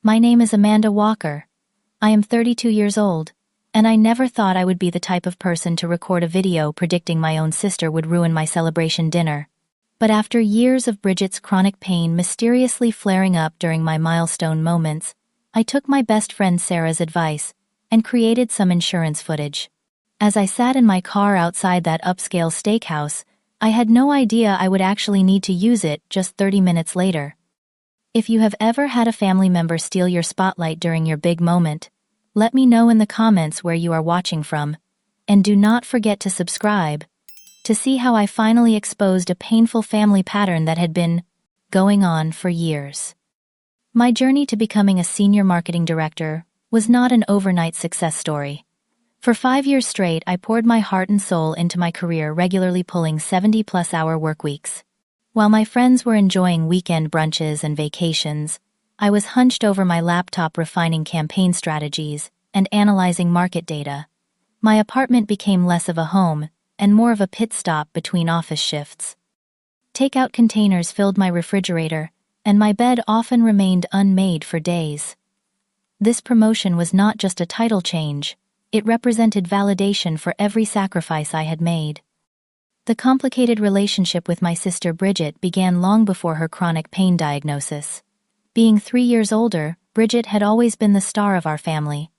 My name is Amanda Walker. I am 32 years old, and I never thought I would be the type of person to record a video predicting my own sister would ruin my celebration dinner. But after years of Bridget's chronic pain mysteriously flaring up during my milestone moments, I took my best friend Sarah's advice and created some insurance footage. As I sat in my car outside that upscale steakhouse, I had no idea I would actually need to use it just 30 minutes later. If you have ever had a family member steal your spotlight during your big moment, let me know in the comments where you are watching from, and do not forget to subscribe to see how I finally exposed a painful family pattern that had been going on for years. My journey to becoming a senior marketing director was not an overnight success story. For 5 years straight, I poured my heart and soul into my career, regularly pulling 70-plus-hour work weeks. While my friends were enjoying weekend brunches and vacations, I was hunched over my laptop refining campaign strategies and analyzing market data. My apartment became less of a home and more of a pit stop between office shifts. Takeout containers filled my refrigerator, and my bed often remained unmade for days. This promotion was not just a title change. It represented validation for every sacrifice I had made. The complicated relationship with my sister Bridget began long before her chronic pain diagnosis. Being 3 years older, Bridget had always been the star of our family.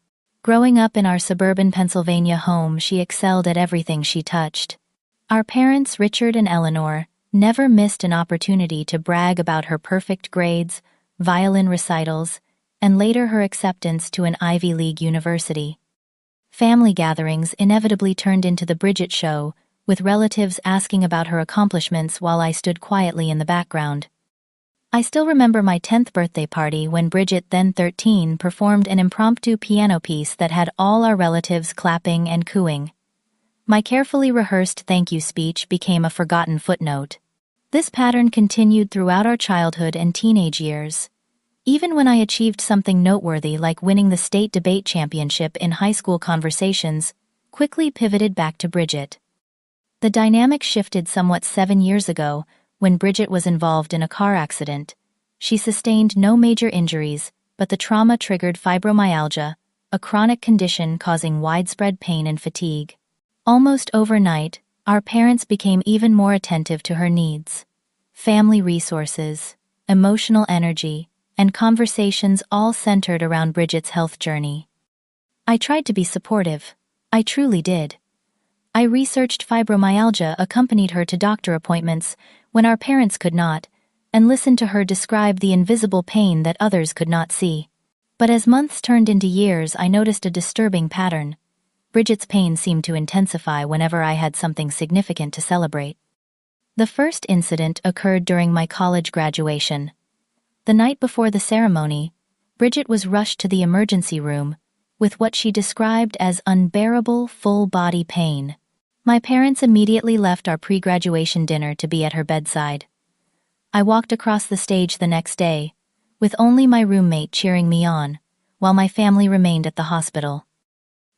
Growing up in our suburban Pennsylvania home, she excelled at everything she touched. Our parents, Richard and Eleanor, never missed an opportunity to brag about her perfect grades, violin recitals, and later her acceptance to an Ivy League university. Family gatherings inevitably turned into the Bridget Show, with relatives asking about her accomplishments while I stood quietly in the background. I still remember my 10th birthday party when Bridget, then 13, performed an impromptu piano piece that had all our relatives clapping and cooing. My carefully rehearsed thank you speech became a forgotten footnote. This pattern continued throughout our childhood and teenage years. Even when I achieved something noteworthy like winning the state debate championship in high school, conversations quickly pivoted back to Bridget. The dynamic shifted somewhat 7 years ago when Bridget was involved in a car accident. She sustained no major injuries, but the trauma triggered fibromyalgia, a chronic condition causing widespread pain and fatigue. Almost overnight, our parents became even more attentive to her needs. Family resources, emotional energy, and conversations all centered around Bridget's health journey. I tried to be supportive. I truly did. I researched fibromyalgia, accompanied her to doctor appointments when our parents could not, and listened to her describe the invisible pain that others could not see. But as months turned into years, I noticed a disturbing pattern. Bridget's pain seemed to intensify whenever I had something significant to celebrate. The first incident occurred during my college graduation. The night before the ceremony, Bridget was rushed to the emergency room with what she described as unbearable full-body pain. My parents immediately left our pre-graduation dinner to be at her bedside. I walked across the stage the next day, with only my roommate cheering me on, while my family remained at the hospital.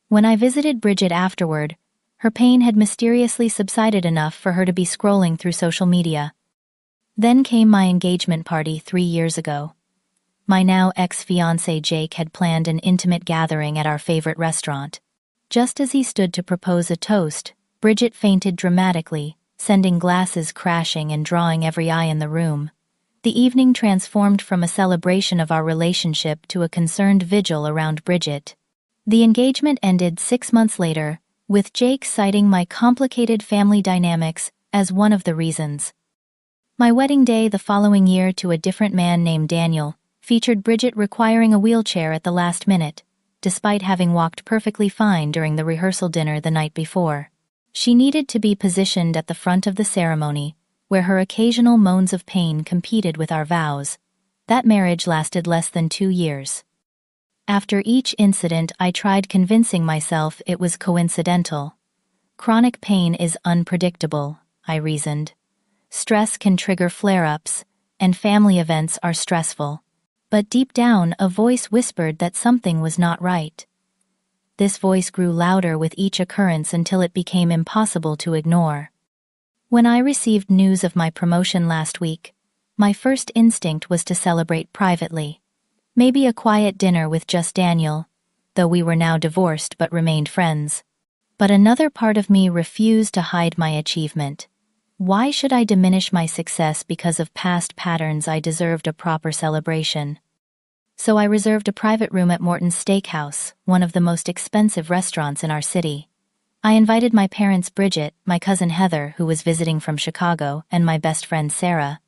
When I visited Bridget afterward, her pain had mysteriously subsided enough for her to be scrolling through social media. Then came my engagement party 3 years ago. My now ex-fiancé Jake had planned an intimate gathering at our favorite restaurant. Just as he stood to propose a toast, Bridget fainted dramatically, sending glasses crashing and drawing every eye in the room. The evening transformed from a celebration of our relationship to a concerned vigil around Bridget. The engagement ended 6 months later, with Jake citing my complicated family dynamics as one of the reasons. My wedding day the following year to a different man named Daniel featured Bridget requiring a wheelchair at the last minute, despite having walked perfectly fine during the rehearsal dinner the night before. She needed to be positioned at the front of the ceremony, where her occasional moans of pain competed with our vows. That marriage lasted less than 2 years. After each incident, I tried convincing myself it was coincidental. Chronic pain is unpredictable, I reasoned. Stress can trigger flare-ups, and family events are stressful. But deep down, a voice whispered that something was not right. This voice grew louder with each occurrence until it became impossible to ignore. When I received news of my promotion last week, my first instinct was to celebrate privately. Maybe a quiet dinner with just Daniel, though we were now divorced but remained friends. But another part of me refused to hide my achievement. Why should I diminish my success because of past patterns? I deserved a proper celebration. So I reserved a private room at Morton's Steakhouse, one of the most expensive restaurants in our city. I invited my parents Bridget, my cousin Heather, who was visiting from Chicago, and my best friend Sarah.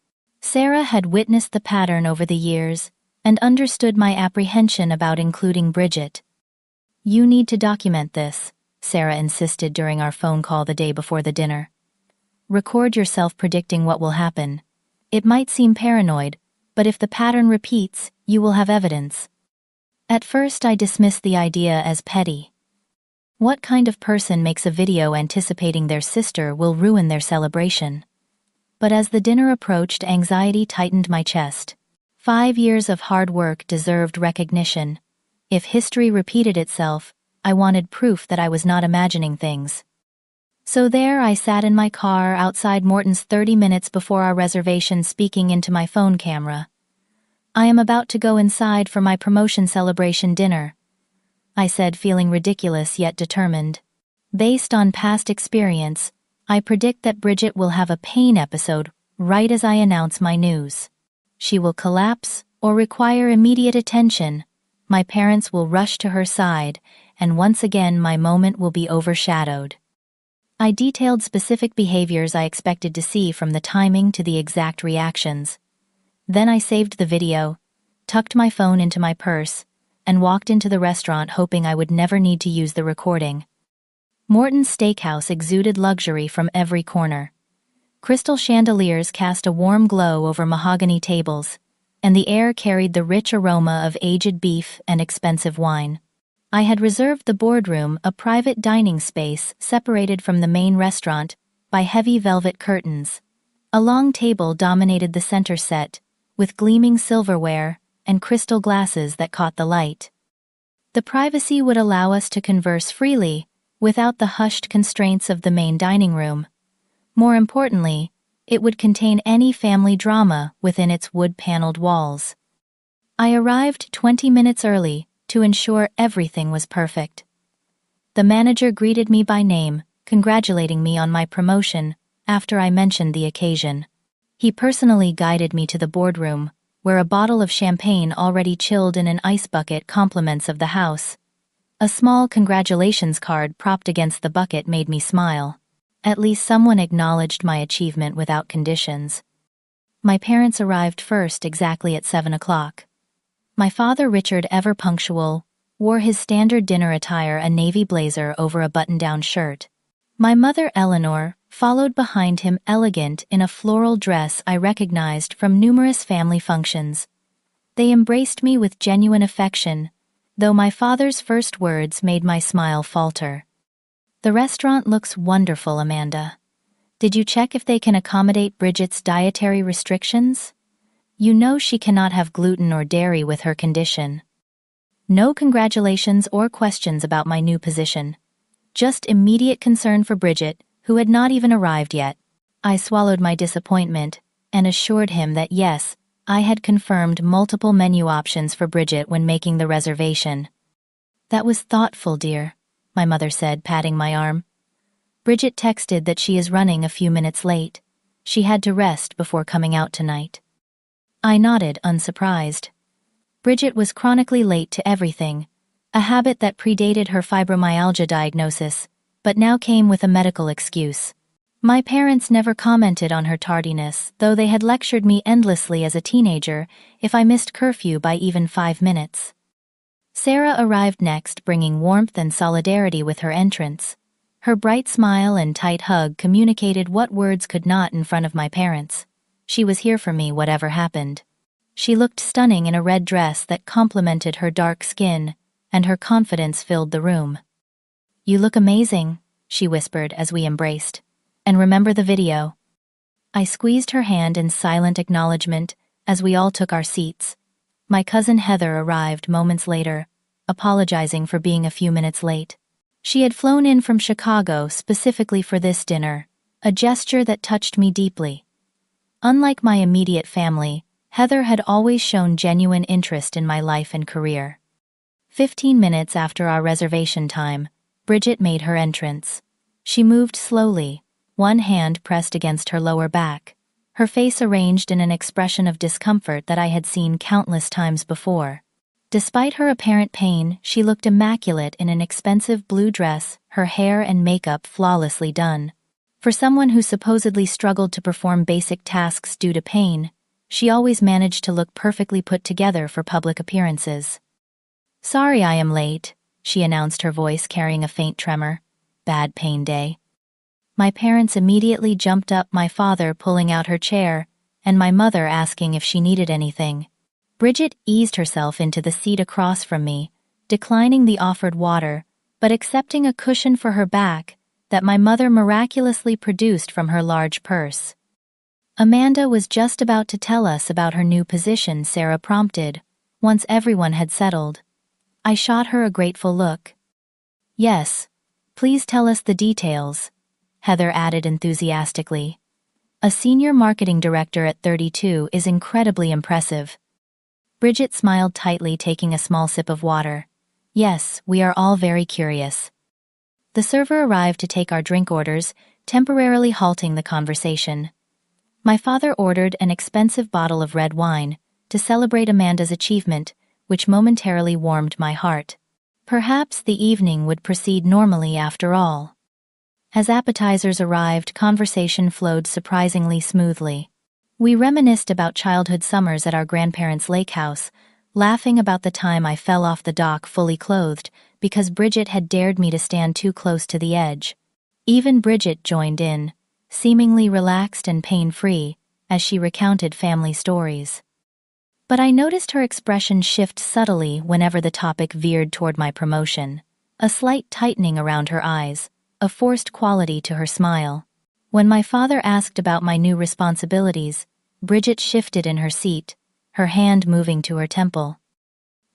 Sarah had witnessed the pattern over the years and understood my apprehension about including Bridget. "You need to document this," Sarah insisted during our phone call the day before the dinner. "Record yourself predicting what will happen. It might seem paranoid, but if the pattern repeats, you will have evidence." At first I dismissed the idea as petty. What kind of person makes a video anticipating their sister will ruin their celebration? But as the dinner approached, anxiety tightened my chest. 5 years of hard work deserved recognition. If history repeated itself, I wanted proof that I was not imagining things. So there I sat in my car outside Morton's 30 minutes before our reservation, speaking into my phone camera. "I am about to go inside for my promotion celebration dinner," I said, feeling ridiculous yet determined. "Based on past experience, I predict that Bridget will have a pain episode right as I announce my news. She will collapse or require immediate attention. My parents will rush to her side, and once again my moment will be overshadowed." I detailed specific behaviors I expected to see, from the timing to the exact reactions. Then I saved the video, tucked my phone into my purse, and walked into the restaurant, hoping I would never need to use the recording. Morton's Steakhouse exuded luxury from every corner. Crystal chandeliers cast a warm glow over mahogany tables, and the air carried the rich aroma of aged beef and expensive wine. I had reserved the boardroom, a private dining space separated from the main restaurant by heavy velvet curtains. A long table dominated the center set, with gleaming silverware and crystal glasses that caught the light. The privacy would allow us to converse freely, without the hushed constraints of the main dining room. More importantly, it would contain any family drama within its wood-paneled walls. I arrived 20 minutes early to ensure everything was perfect. The manager greeted me by name, congratulating me on my promotion after I mentioned the occasion. He personally guided me to the boardroom, where a bottle of champagne already chilled in an ice bucket compliments of the house. A small congratulations card propped against the bucket made me smile. At least someone acknowledged my achievement without conditions. My parents arrived first, exactly at 7 o'clock. My father, Richard, ever punctual, wore his standard dinner attire, a navy blazer over a button-down shirt. My mother, Eleanor, followed behind him, elegant in a floral dress I recognized from numerous family functions. They embraced me with genuine affection, though my father's first words made my smile falter. "The restaurant looks wonderful, Amanda. Did you check if they can accommodate Bridget's dietary restrictions? You know she cannot have gluten or dairy with her condition." No congratulations or questions about my new position. Just immediate concern for Bridget, who had not even arrived yet. I swallowed my disappointment and assured him that yes, I had confirmed multiple menu options for Bridget when making the reservation. "That was thoughtful, dear," my mother said, patting my arm. "Bridget texted that she is running a few minutes late. She had to rest before coming out tonight." I nodded, unsurprised. Bridget was chronically late to everything, a habit that predated her fibromyalgia diagnosis, but now came with a medical excuse. My parents never commented on her tardiness, though they had lectured me endlessly as a teenager if I missed curfew by even 5 minutes. Sarah arrived next, bringing warmth and solidarity with her entrance. Her bright smile and tight hug communicated what words could not in front of my parents. She was here for me, whatever happened. She looked stunning in a red dress that complemented her dark skin, and her confidence filled the room. "You look amazing," she whispered as we embraced. "And remember the video." I squeezed her hand in silent acknowledgement as we all took our seats. My cousin Heather arrived moments later, apologizing for being a few minutes late. She had flown in from Chicago specifically for this dinner, a gesture that touched me deeply. Unlike my immediate family, Heather had always shown genuine interest in my life and career. 15 minutes after our reservation time, Bridget made her entrance. She moved slowly, one hand pressed against her lower back, her face arranged in an expression of discomfort that I had seen countless times before. Despite her apparent pain, she looked immaculate in an expensive blue dress, her hair and makeup flawlessly done. For someone who supposedly struggled to perform basic tasks due to pain, she always managed to look perfectly put together for public appearances. "Sorry I am late," she announced, her voice carrying a faint tremor. "Bad pain day." My parents immediately jumped up, my father pulling out her chair, and my mother asking if she needed anything. Bridget eased herself into the seat across from me, declining the offered water, but accepting a cushion for her back that my mother miraculously produced from her large purse. "Amanda was just about to tell us about her new position," Sarah prompted, once everyone had settled. I shot her a grateful look. "Yes, please tell us the details," Heather added enthusiastically. "A senior marketing director at 32 is incredibly impressive." Bridget smiled tightly, taking a small sip of water. "Yes, we are all very curious." The server arrived to take our drink orders, temporarily halting the conversation. My father ordered an expensive bottle of red wine to celebrate Amanda's achievement, which momentarily warmed my heart. Perhaps the evening would proceed normally after all. As appetizers arrived, conversation flowed surprisingly smoothly. We reminisced about childhood summers at our grandparents' lake house, laughing about the time I fell off the dock fully clothed because Bridget had dared me to stand too close to the edge. Even Bridget joined in, seemingly relaxed and pain-free, as she recounted family stories. But I noticed her expression shift subtly whenever the topic veered toward my promotion, a slight tightening around her eyes, a forced quality to her smile. When my father asked about my new responsibilities, Bridget shifted in her seat, her hand moving to her temple.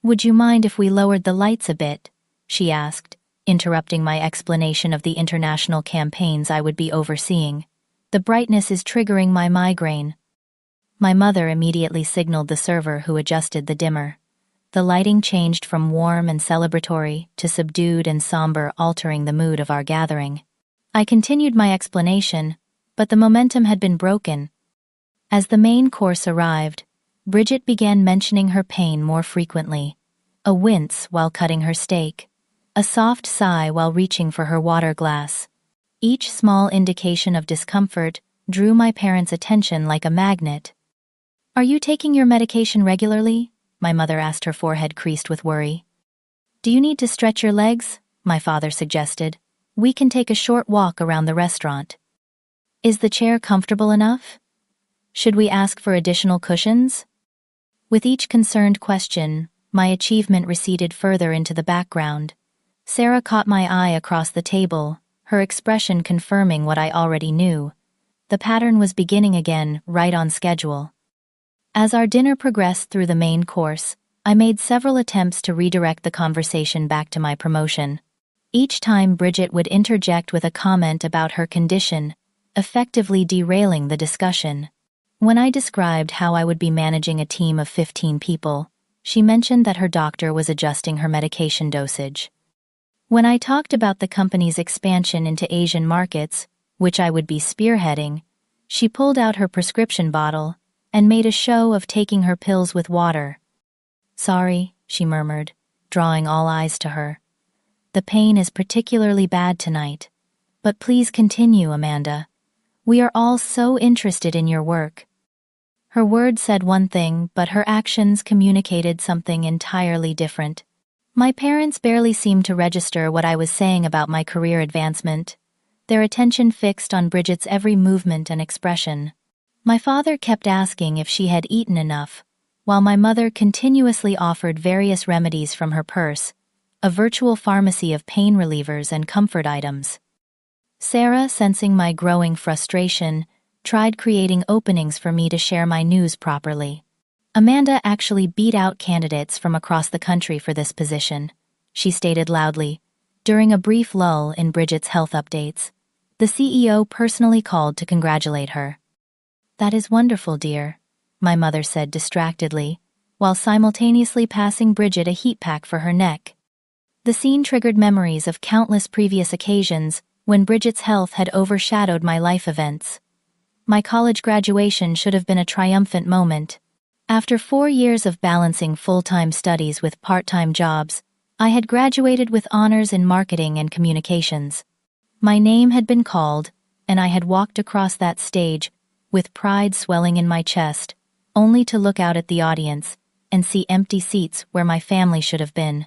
"Would you mind if we lowered the lights a bit?" she asked, interrupting my explanation of the international campaigns I would be overseeing. "The brightness is triggering my migraine." My mother immediately signaled the server, who adjusted the dimmer. The lighting changed from warm and celebratory to subdued and somber, altering the mood of our gathering. I continued my explanation, but the momentum had been broken. As the main course arrived, Bridget began mentioning her pain more frequently. A wince while cutting her steak, a soft sigh while reaching for her water glass. Each small indication of discomfort drew my parents' attention like a magnet. "Are you taking your medication regularly?" my mother asked, her forehead creased with worry. "Do you need to stretch your legs?" my father suggested. "We can take a short walk around the restaurant." "Is the chair comfortable enough? Should we ask for additional cushions?" With each concerned question, my achievement receded further into the background. Sarah caught my eye across the table, her expression confirming what I already knew. The pattern was beginning again, right on schedule. As our dinner progressed through the main course, I made several attempts to redirect the conversation back to my promotion. Each time Bridget would interject with a comment about her condition, effectively derailing the discussion. When I described how I would be managing a team of 15 people, she mentioned that her doctor was adjusting her medication dosage. When I talked about the company's expansion into Asian markets, which I would be spearheading, she pulled out her prescription bottle and made a show of taking her pills with water. "Sorry," she murmured, drawing all eyes to her. "The pain is particularly bad tonight. But please continue, Amanda. We are all so interested in your work." Her words said one thing, but her actions communicated something entirely different. My parents barely seemed to register what I was saying about my career advancement, their attention fixed on Bridget's every movement and expression. My father kept asking if she had eaten enough, while my mother continuously offered various remedies from her purse, a virtual pharmacy of pain relievers and comfort items. Sarah, sensing my growing frustration, tried creating openings for me to share my news properly. "Amanda actually beat out candidates from across the country for this position," she stated loudly. During a brief lull in Bridget's health updates, the CEO personally called to congratulate her. "That is wonderful, dear. my mother said distractedly, while simultaneously passing Bridget a heat pack for her neck. The scene triggered memories of countless previous occasions when Bridget's health had overshadowed my life events. My college graduation should have been a triumphant moment. After 4 years of balancing full-time studies with part-time jobs, I had graduated with honors in marketing and communications. My name had been called, and I had walked across that stage, with pride swelling in my chest, only to look out at the audience and see empty seats where my family should have been.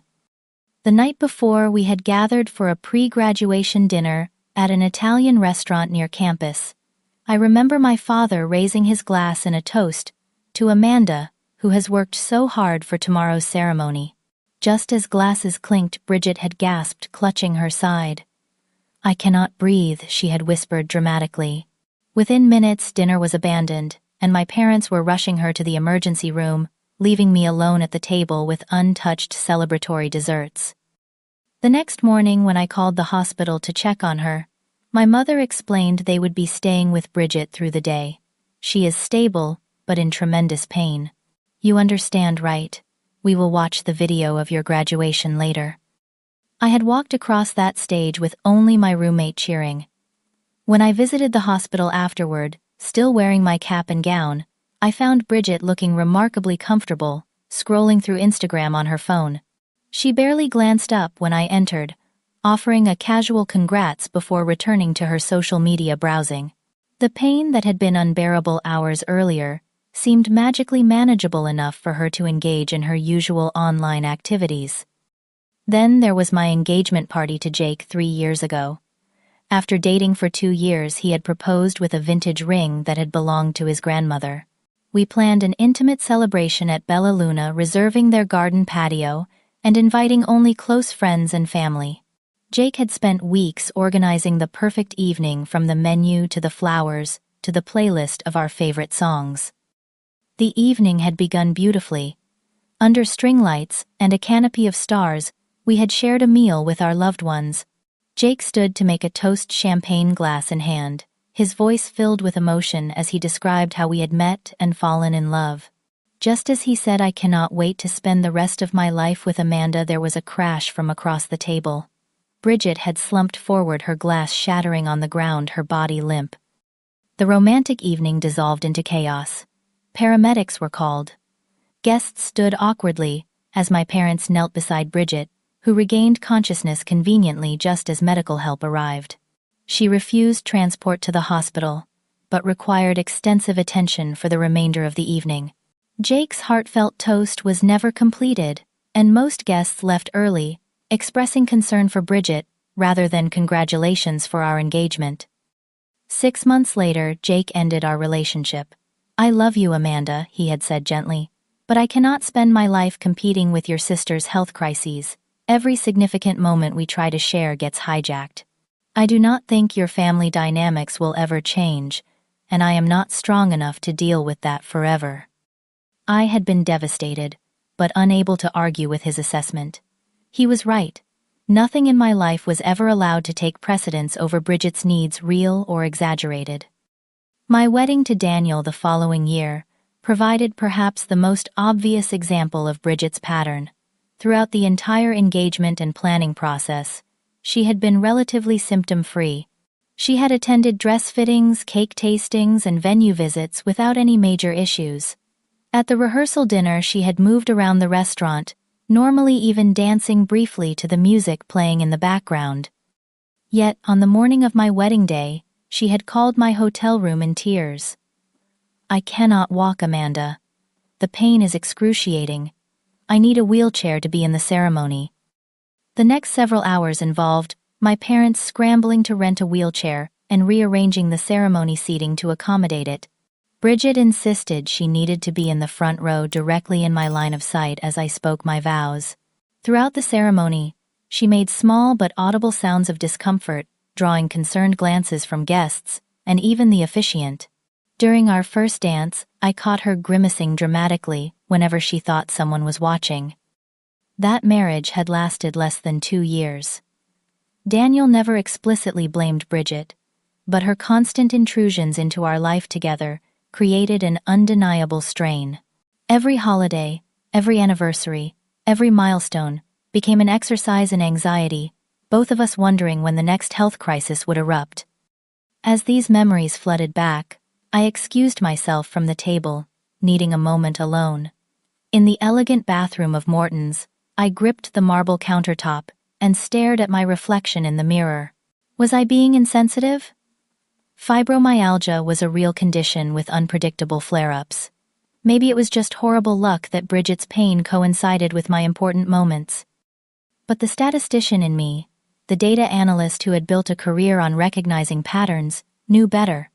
The night before, we had gathered for a pre-graduation dinner at an Italian restaurant near campus. I remember my father raising his glass in a toast to Amanda, who has worked so hard for tomorrow's ceremony. Just as glasses clinked, Bridget had gasped, clutching her side. "I cannot breathe," she had whispered dramatically. Within minutes, dinner was abandoned, and my parents were rushing her to the emergency room, leaving me alone at the table with untouched celebratory desserts. The next morning, when I called the hospital to check on her, my mother explained they would be staying with Bridget through the day. "She is stable, but in tremendous pain. You understand, right? We will watch the video of your graduation later." I had walked across that stage with only my roommate cheering. When I visited the hospital afterward, still wearing my cap and gown, I found Bridget looking remarkably comfortable, scrolling through Instagram on her phone. She barely glanced up when I entered, offering a casual congrats before returning to her social media browsing. The pain that had been unbearable hours earlier seemed magically manageable enough for her to engage in her usual online activities. Then there was my engagement party to Jake 3 years ago. After dating for 2 years, he had proposed with a vintage ring that had belonged to his grandmother. We planned an intimate celebration at Bella Luna, reserving their garden patio and inviting only close friends and family. Jake had spent weeks organizing the perfect evening, from the menu to the flowers to the playlist of our favorite songs. The evening had begun beautifully. Under string lights and a canopy of stars, we had shared a meal with our loved ones. Jake stood to make a toast, champagne glass in hand, his voice filled with emotion as he described how we had met and fallen in love. Just as he said, "I cannot wait to spend the rest of my life with Amanda," there was a crash from across the table. Bridget had slumped forward, her glass shattering on the ground, her body limp. The romantic evening dissolved into chaos. Paramedics were called. Guests stood awkwardly as my parents knelt beside Bridget, who regained consciousness conveniently just as medical help arrived. She refused transport to the hospital, but required extensive attention for the remainder of the evening. Jake's heartfelt toast was never completed, and most guests left early, expressing concern for Bridget rather than congratulations for our engagement. 6 months later, Jake ended our relationship. "I love you, Amanda," he had said gently, "but I cannot spend my life competing with your sister's health crises. Every significant moment we try to share gets hijacked. I do not think your family dynamics will ever change, and I am not strong enough to deal with that forever." I had been devastated, but unable to argue with his assessment. He was right. Nothing in my life was ever allowed to take precedence over Bridget's needs, real or exaggerated. My wedding to Daniel the following year provided perhaps the most obvious example of Bridget's pattern. Throughout the entire engagement and planning process, she had been relatively symptom-free. She had attended dress fittings, cake tastings, and venue visits without any major issues. At the rehearsal dinner, she had moved around the restaurant, normally even dancing briefly to the music playing in the background. Yet, on the morning of my wedding day, she had called my hotel room in tears. "I cannot walk, Amanda. The pain is excruciating. I need a wheelchair to be in the ceremony." The next several hours involved my parents scrambling to rent a wheelchair and rearranging the ceremony seating to accommodate it. Bridget insisted she needed to be in the front row, directly in my line of sight as I spoke my vows. Throughout the ceremony, she made small but audible sounds of discomfort, drawing concerned glances from guests and even the officiant. During our first dance, I caught her grimacing dramatically whenever she thought someone was watching. That marriage had lasted less than 2 years. Daniel never explicitly blamed Bridget, but her constant intrusions into our life together created an undeniable strain. Every holiday, every anniversary, every milestone became an exercise in anxiety, both of us wondering when the next health crisis would erupt. As these memories flooded back, I excused myself from the table, needing a moment alone. In the elegant bathroom of Morton's, I gripped the marble countertop and stared at my reflection in the mirror. Was I being insensitive? Fibromyalgia was a real condition with unpredictable flare-ups. Maybe it was just horrible luck that Bridget's pain coincided with my important moments. But the statistician in me, the data analyst who had built a career on recognizing patterns, knew better.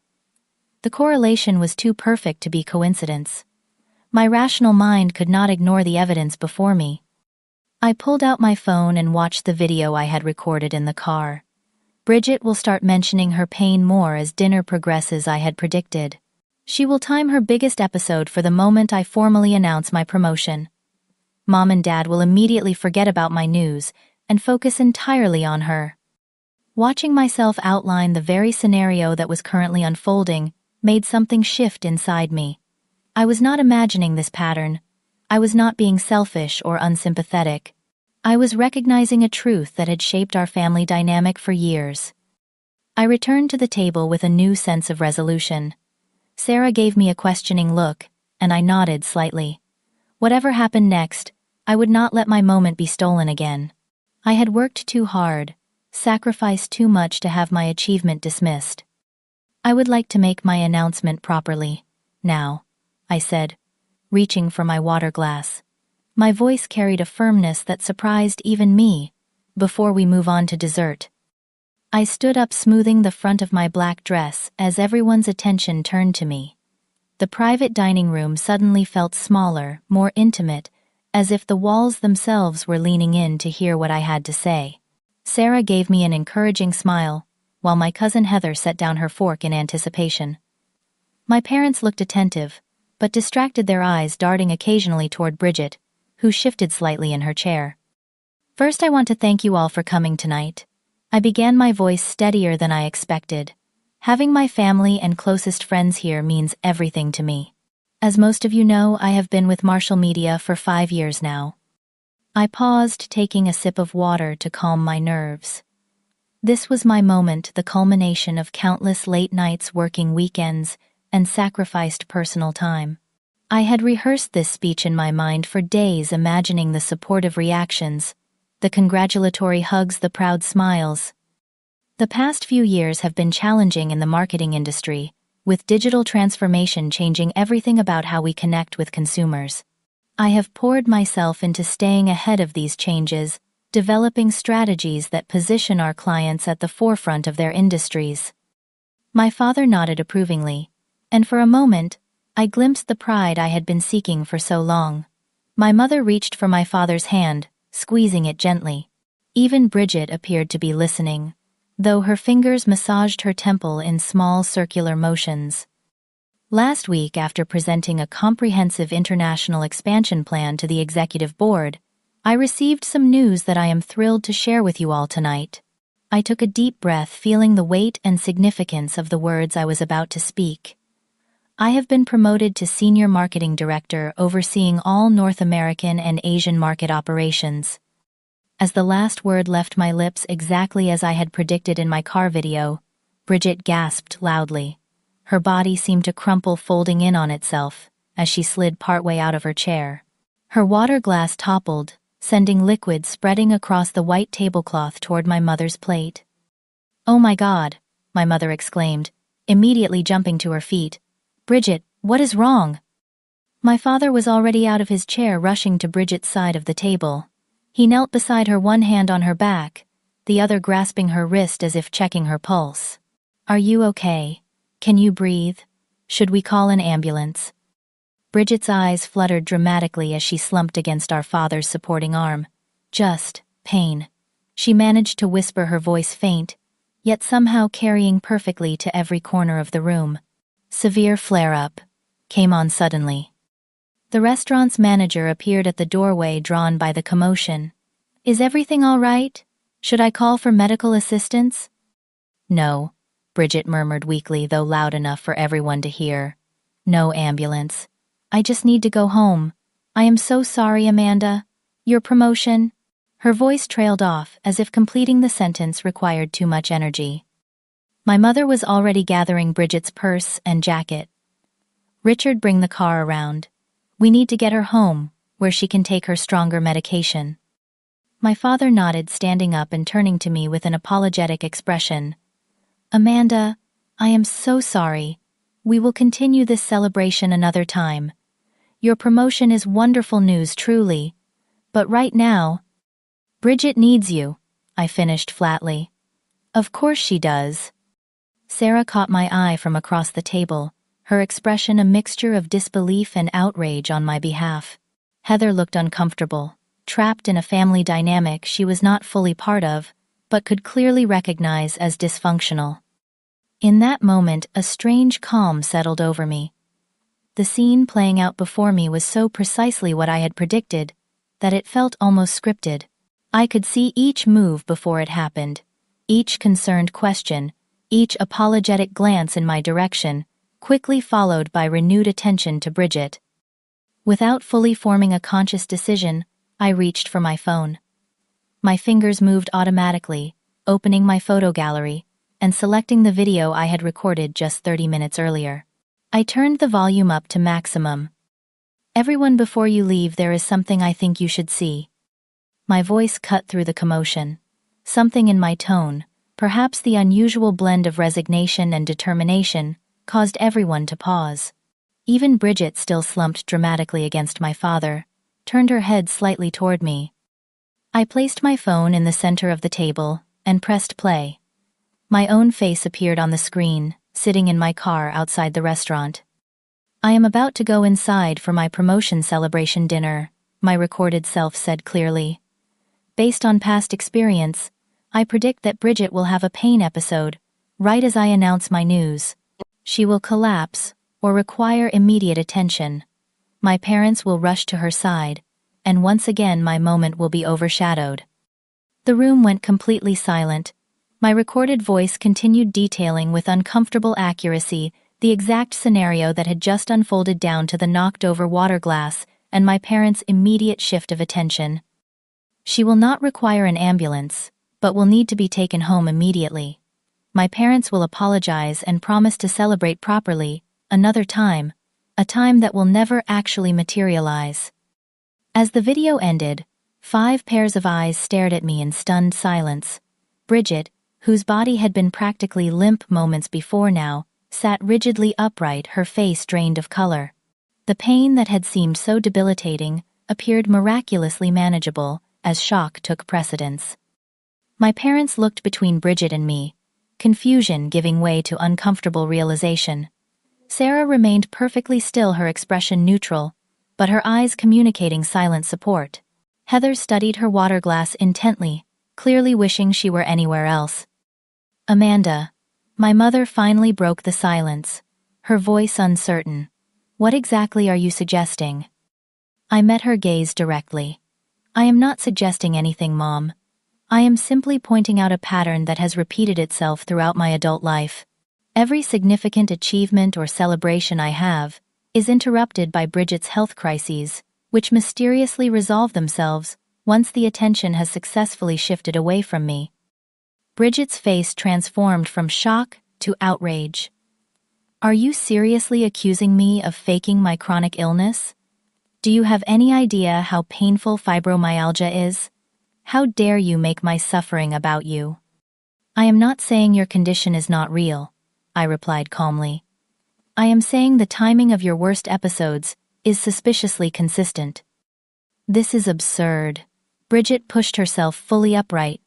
The correlation was too perfect to be coincidence. My rational mind could not ignore the evidence before me. I pulled out my phone and watched the video I had recorded in the car. Bridget will start mentioning her pain more as dinner progresses, I had predicted. She will time her biggest episode for the moment I formally announce my promotion. Mom and Dad will immediately forget about my news and focus entirely on her. Watching myself outline the very scenario that was currently unfolding made something shift inside me. I was not imagining this pattern. I was not being selfish or unsympathetic. I was recognizing a truth that had shaped our family dynamic for years. I returned to the table with a new sense of resolution. Sarah gave me a questioning look, and I nodded slightly. Whatever happened next, I would not let my moment be stolen again. I had worked too hard, sacrificed too much to have my achievement dismissed. I would like to make my announcement properly, now, I said, reaching for my water glass. My voice carried a firmness that surprised even me. Before we move on to dessert. I stood up, smoothing the front of my black dress as everyone's attention turned to me. The private dining room suddenly felt smaller, more intimate, as if the walls themselves were leaning in to hear what I had to say. Sarah gave me an encouraging smile, while my cousin Heather set down her fork in anticipation. My parents looked attentive, but distracted, their eyes darting occasionally toward Bridget, who shifted slightly in her chair. First, I want to thank you all for coming tonight. I began, my voice steadier than I expected. Having my family and closest friends here means everything to me. As most of you know, I have been with Marshall Media for 5 years now. I paused, taking a sip of water to calm my nerves. This was my moment, the culmination of countless late nights, working weekends, and sacrificed personal time. I had rehearsed this speech in my mind for days, imagining the supportive reactions, the congratulatory hugs, the proud smiles. The past few years have been challenging in the marketing industry, with digital transformation changing everything about how we connect with consumers. I have poured myself into staying ahead of these changes, developing strategies that position our clients at the forefront of their industries. My father nodded approvingly, and for a moment, I glimpsed the pride I had been seeking for so long. My mother reached for my father's hand, squeezing it gently. Even Bridget appeared to be listening, though her fingers massaged her temple in small circular motions. Last week, after presenting a comprehensive international expansion plan to the executive board, I received some news that I am thrilled to share with you all tonight. I took a deep breath, feeling the weight and significance of the words I was about to speak. I have been promoted to Senior Marketing Director, overseeing all North American and Asian market operations. As the last word left my lips, exactly as I had predicted in my car video, Bridget gasped loudly. Her body seemed to crumple, folding in on itself, as she slid partway out of her chair. Her water glass toppled, sending liquid spreading across the white tablecloth toward my mother's plate. "Oh my God," my mother exclaimed, immediately jumping to her feet. "Bridget, what is wrong?" My father was already out of his chair, rushing to Bridget's side of the table. He knelt beside her, one hand on her back, the other grasping her wrist as if checking her pulse. "Are you okay? Can you breathe? Should we call an ambulance?" Bridget's eyes fluttered dramatically as she slumped against our father's supporting arm. "Just pain," she managed to whisper, her voice faint, yet somehow carrying perfectly to every corner of the room. "Severe flare-up," came on suddenly. The restaurant's manager appeared at the doorway, drawn by the commotion. "Is everything all right? Should I call for medical assistance?" "No," Bridget murmured weakly, though loud enough for everyone to hear. No ambulance. I just need to go home. I am so sorry, Amanda. Your promotion? Her voice trailed off as if completing the sentence required too much energy. My mother was already gathering Bridget's purse and jacket. Richard, bring the car around. We need to get her home, where she can take her stronger medication. My father nodded, standing up and turning to me with an apologetic expression. Amanda, I am so sorry. We will continue this celebration another time. Your promotion is wonderful news, truly. But right now, Bridget needs you, I finished flatly. Of course she does. Sarah caught my eye from across the table, her expression a mixture of disbelief and outrage on my behalf. Heather looked uncomfortable, trapped in a family dynamic she was not fully part of, but could clearly recognize as dysfunctional. In that moment, a strange calm settled over me. The scene playing out before me was so precisely what I had predicted that it felt almost scripted. I could see each move before it happened, each concerned question, each apologetic glance in my direction, quickly followed by renewed attention to Bridget. Without fully forming a conscious decision, I reached for my phone. My fingers moved automatically, opening my photo gallery and selecting the video I had recorded just 30 minutes earlier. I turned the volume up to maximum. Everyone, before you leave, there is something I think you should see. My voice cut through the commotion. Something in my tone, perhaps the unusual blend of resignation and determination, caused everyone to pause. Even Bridget, still slumped dramatically against my father, turned her head slightly toward me. I placed my phone in the center of the table and pressed play. My own face appeared on the screen, sitting in my car outside the restaurant. I am about to go inside for my promotion celebration dinner, my recorded self said clearly. Based on past experience, I predict that Bridget will have a pain episode, right as I announce my news. She will collapse or require immediate attention. My parents will rush to her side, and once again my moment will be overshadowed. The room went completely silent. My recorded voice continued detailing with uncomfortable accuracy the exact scenario that had just unfolded, down to the knocked-over water glass and my parents' immediate shift of attention. She will not require an ambulance, but will need to be taken home immediately. My parents will apologize and promise to celebrate properly, another time, a time that will never actually materialize. As the video ended, 5 pairs of eyes stared at me in stunned silence. Bridget, whose body had been practically limp moments before, now sat rigidly upright, her face drained of color. The pain that had seemed so debilitating appeared miraculously manageable as shock took precedence. My parents looked between Bridget and me, confusion giving way to uncomfortable realization. Sarah remained perfectly still, her expression neutral, but her eyes communicating silent support. Heather studied her water glass intently, clearly wishing she were anywhere else. Amanda, my mother finally broke the silence, her voice uncertain. What exactly are you suggesting? I met her gaze directly. I am not suggesting anything, Mom. I am simply pointing out a pattern that has repeated itself throughout my adult life. Every significant achievement or celebration I have is interrupted by Bridget's health crises, which mysteriously resolve themselves once the attention has successfully shifted away from me. Bridget's face transformed from shock to outrage. Are you seriously accusing me of faking my chronic illness? Do you have any idea how painful fibromyalgia is? How dare you make my suffering about you? I am not saying your condition is not real, I replied calmly. I am saying the timing of your worst episodes is suspiciously consistent. This is absurd. Bridget pushed herself fully upright,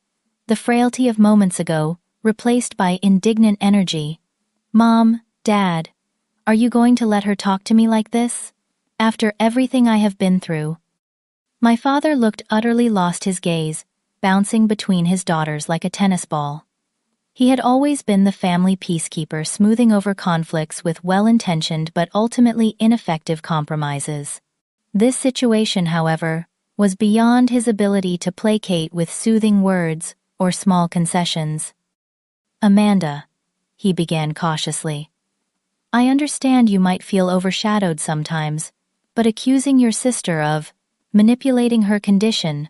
the frailty of moments ago replaced by indignant energy. Mom, Dad, are you going to let her talk to me like this? After everything I have been through? My father looked utterly lost, his gaze bouncing between his daughters like a tennis ball. He had always been the family peacekeeper, smoothing over conflicts with well-intentioned but ultimately ineffective compromises. This situation, however, was beyond his ability to placate with soothing words or small concessions. Amanda, he began cautiously. I understand you might feel overshadowed sometimes, but accusing your sister of manipulating her condition,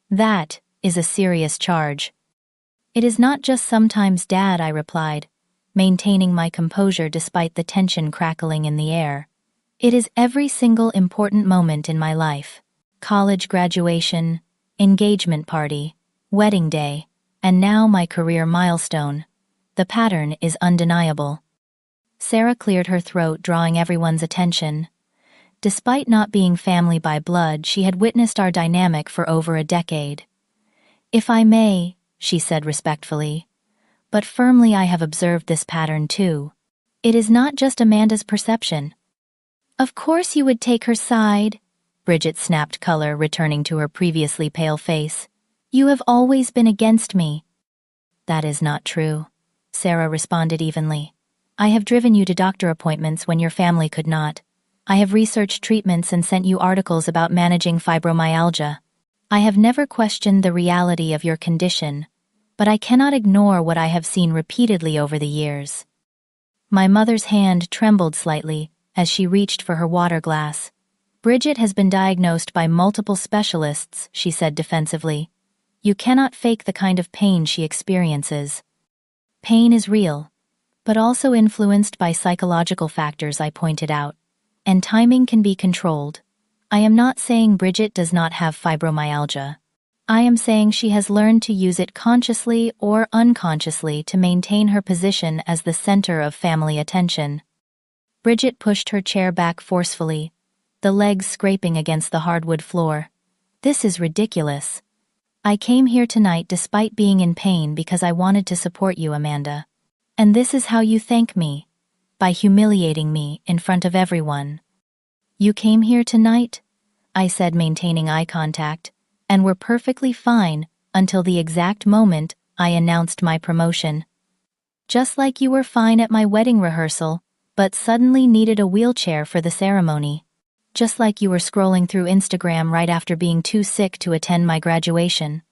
that is a serious charge. It is not just sometimes, Dad, I replied, maintaining my composure despite the tension crackling in the air. It is every single important moment in my life. College graduation, engagement party, wedding day, and now my career milestone. The pattern is undeniable. Sarah cleared her throat, drawing everyone's attention. Despite not being family by blood, she had witnessed our dynamic for over a decade. If I may, she said respectfully, but firmly, I have observed this pattern too. It is not just Amanda's perception. Of course you would take her side, Bridget snapped, color returning to her previously pale face. You have always been against me. That is not true, Sarah responded evenly. I have driven you to doctor appointments when your family could not. I have researched treatments and sent you articles about managing fibromyalgia. I have never questioned the reality of your condition, but I cannot ignore what I have seen repeatedly over the years. My mother's hand trembled slightly as she reached for her water glass. Bridget has been diagnosed by multiple specialists, she said defensively. You cannot fake the kind of pain she experiences. Pain is real, but also influenced by psychological factors, I pointed out, and timing can be controlled. I am not saying Bridget does not have fibromyalgia. I am saying she has learned to use it consciously or unconsciously to maintain her position as the center of family attention. Bridget pushed her chair back forcefully, the legs scraping against the hardwood floor. This is ridiculous. I came here tonight despite being in pain because I wanted to support you, Amanda. And this is how you thank me, by humiliating me in front of everyone. You came here tonight, I said, maintaining eye contact, and were perfectly fine until the exact moment I announced my promotion. Just like you were fine at my wedding rehearsal, but suddenly needed a wheelchair for the ceremony. Just like you were scrolling through Instagram right after being too sick to attend my graduation.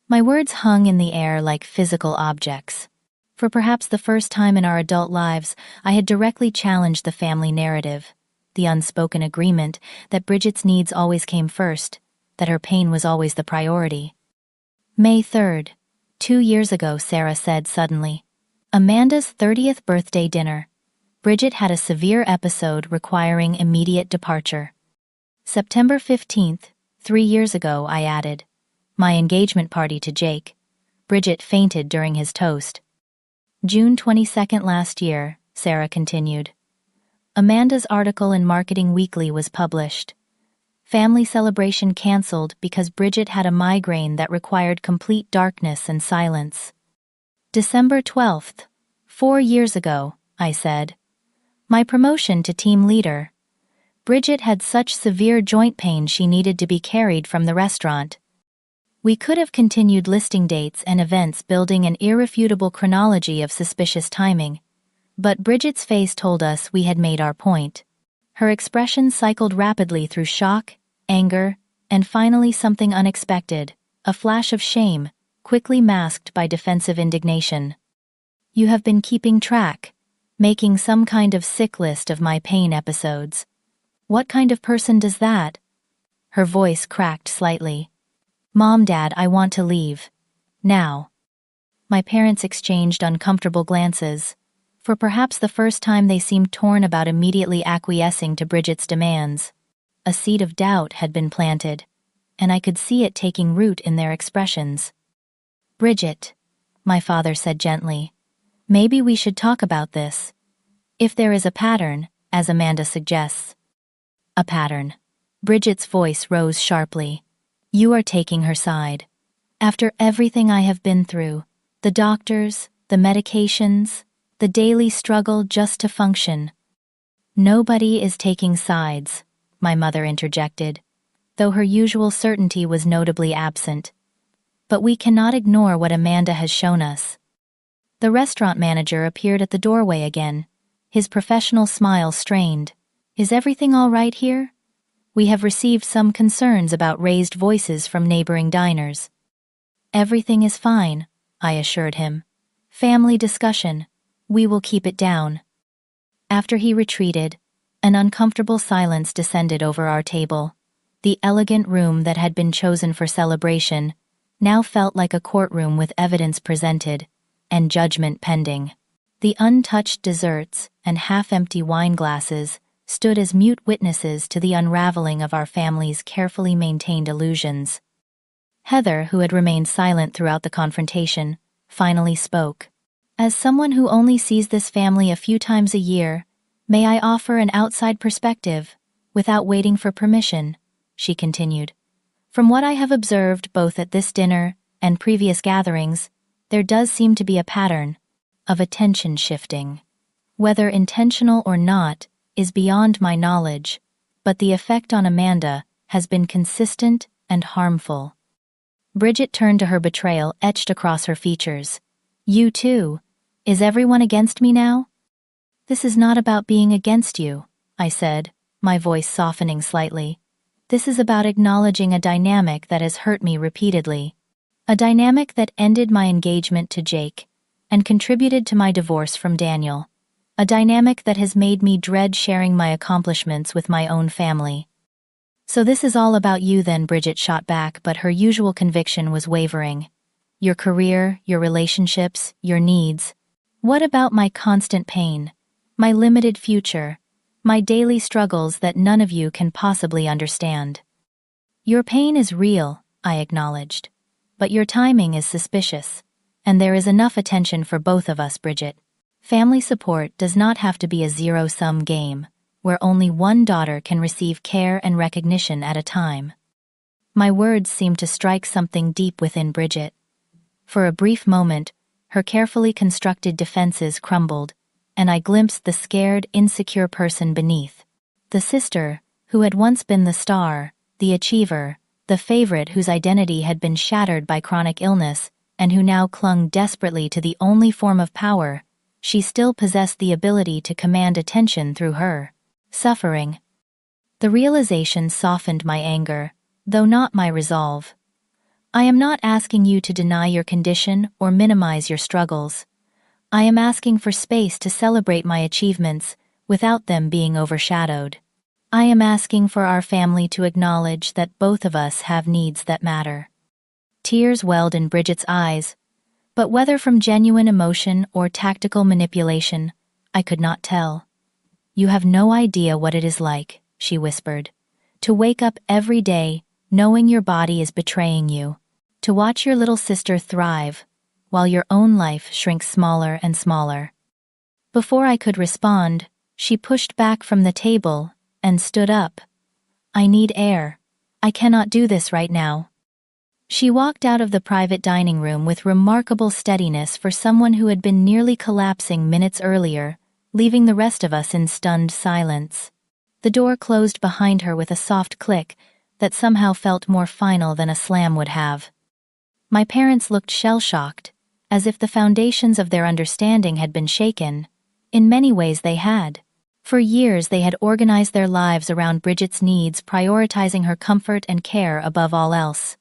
My words hung in the air like physical objects. For perhaps the first time in our adult lives, I had directly challenged the family narrative, the unspoken agreement that Bridget's needs always came first, that her pain was always the priority. May 3rd, 2 years ago, Sarah said suddenly. Amanda's 30th birthday dinner. Bridget had a severe episode requiring immediate departure. September 15th, 3 years ago, I added. My engagement party to Jake. Bridget fainted during his toast. June 22nd last year, Sarah continued. Amanda's article in Marketing Weekly was published. Family celebration canceled because Bridget had a migraine that required complete darkness and silence. December 12th, 4 years ago, I said. My promotion to team leader. Bridget had such severe joint pain she needed to be carried from the restaurant. We could have continued listing dates and events, building an irrefutable chronology of suspicious timing. But Bridget's face told us we had made our point. Her expression cycled rapidly through shock, anger, and finally something unexpected, a flash of shame, quickly masked by defensive indignation. You have been keeping track, making some kind of sick list of my pain episodes. What kind of person does that? Her voice cracked slightly. Mom, Dad, I want to leave. Now. My parents exchanged uncomfortable glances. For perhaps the first time, they seemed torn about immediately acquiescing to Bridget's demands. A seed of doubt had been planted, and I could see it taking root in their expressions. Bridget, my father said gently, maybe we should talk about this. If there is a pattern, as Amanda suggests. A pattern. Bridget's voice rose sharply. You are taking her side. After everything I have been through, the doctors, the medications, the daily struggle just to function. Nobody is taking sides, my mother interjected, though her usual certainty was notably absent. But we cannot ignore what Amanda has shown us. The restaurant manager appeared at the doorway again, his professional smile strained. Is everything all right here? We have received some concerns about raised voices from neighboring diners. Everything is fine, I assured him. Family discussion. We will keep it down. After he retreated, an uncomfortable silence descended over our table. The elegant room that had been chosen for celebration now felt like a courtroom with evidence presented and judgment pending. The untouched desserts and half-empty wine glasses stood as mute witnesses to the unraveling of our family's carefully maintained illusions. Heather, who had remained silent throughout the confrontation, finally spoke. As someone who only sees this family a few times a year, may I offer an outside perspective, without waiting for permission, she continued. From what I have observed both at this dinner and previous gatherings, there does seem to be a pattern of attention shifting. Whether intentional or not is beyond my knowledge, but the effect on Amanda has been consistent and harmful. Bridget turned to her betrayal etched across her features. You too. Is everyone against me now? This is not about being against you, I said, my voice softening slightly. This is about acknowledging a dynamic that has hurt me repeatedly. A dynamic that ended my engagement to Jake and contributed to my divorce from Daniel. A dynamic that has made me dread sharing my accomplishments with my own family. So this is all about you then, Bridget shot back, but her usual conviction was wavering. Your career, your relationships, your needs. What about my constant pain? My limited future? My daily struggles that none of you can possibly understand? Your pain is real, I acknowledged. But your timing is suspicious. And there is enough attention for both of us, Bridget. Family support does not have to be a zero-sum game, where only one daughter can receive care and recognition at a time. My words seemed to strike something deep within Bridget. For a brief moment, her carefully constructed defenses crumbled, and I glimpsed the scared, insecure person beneath. The sister, who had once been the star, the achiever, the favorite whose identity had been shattered by chronic illness, and who now clung desperately to the only form of power, she still possessed the ability to command attention through her suffering. The realization softened my anger, though not my resolve. I am not asking you to deny your condition or minimize your struggles. I am asking for space to celebrate my achievements without them being overshadowed. I am asking for our family to acknowledge that both of us have needs that matter. Tears welled in Bridget's eyes, but whether from genuine emotion or tactical manipulation, I could not tell. You have no idea what it is like, she whispered, to wake up every day knowing your body is betraying you, to watch your little sister thrive while your own life shrinks smaller and smaller. Before I could respond, she pushed back from the table and stood up. I need air. I cannot do this right now. She walked out of the private dining room with remarkable steadiness for someone who had been nearly collapsing minutes earlier, leaving the rest of us in stunned silence. The door closed behind her with a soft click that somehow felt more final than a slam would have. My parents looked shell-shocked, as if the foundations of their understanding had been shaken. In many ways they had. For years they had organized their lives around Bridget's needs, prioritizing her comfort and care above all else.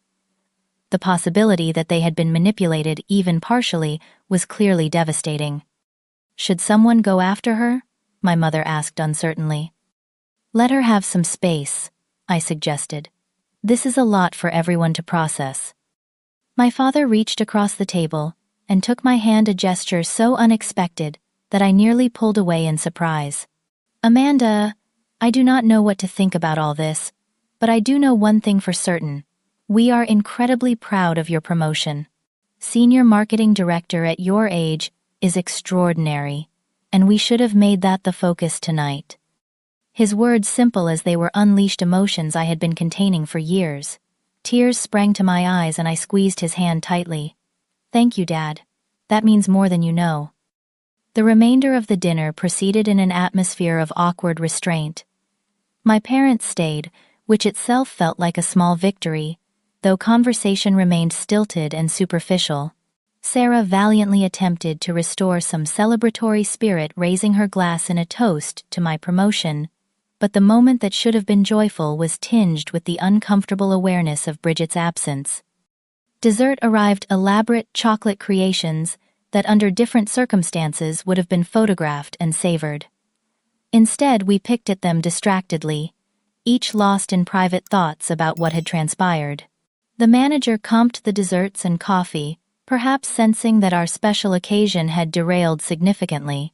The possibility that they had been manipulated, even partially, was clearly devastating. Should someone go after her? My mother asked uncertainly. Let her have some space, I suggested. This is a lot for everyone to process. My father reached across the table and took my hand, a gesture so unexpected that I nearly pulled away in surprise. Amanda, I do not know what to think about all this, but I do know one thing for certain. We are incredibly proud of your promotion. Senior marketing director at your age is extraordinary, and we should have made that the focus tonight. His words, simple as they were, unleashed emotions I had been containing for years. Tears sprang to my eyes and I squeezed his hand tightly. Thank you, Dad. That means more than you know. The remainder of the dinner proceeded in an atmosphere of awkward restraint. My parents stayed, which itself felt like a small victory, though conversation remained stilted and superficial. Sarah valiantly attempted to restore some celebratory spirit, raising her glass in a toast to my promotion, but the moment that should have been joyful was tinged with the uncomfortable awareness of Bridget's absence. Dessert arrived, elaborate chocolate creations that under different circumstances would have been photographed and savored. Instead, we picked at them distractedly, each lost in private thoughts about what had transpired. The manager comped the desserts and coffee, perhaps sensing that our special occasion had derailed significantly.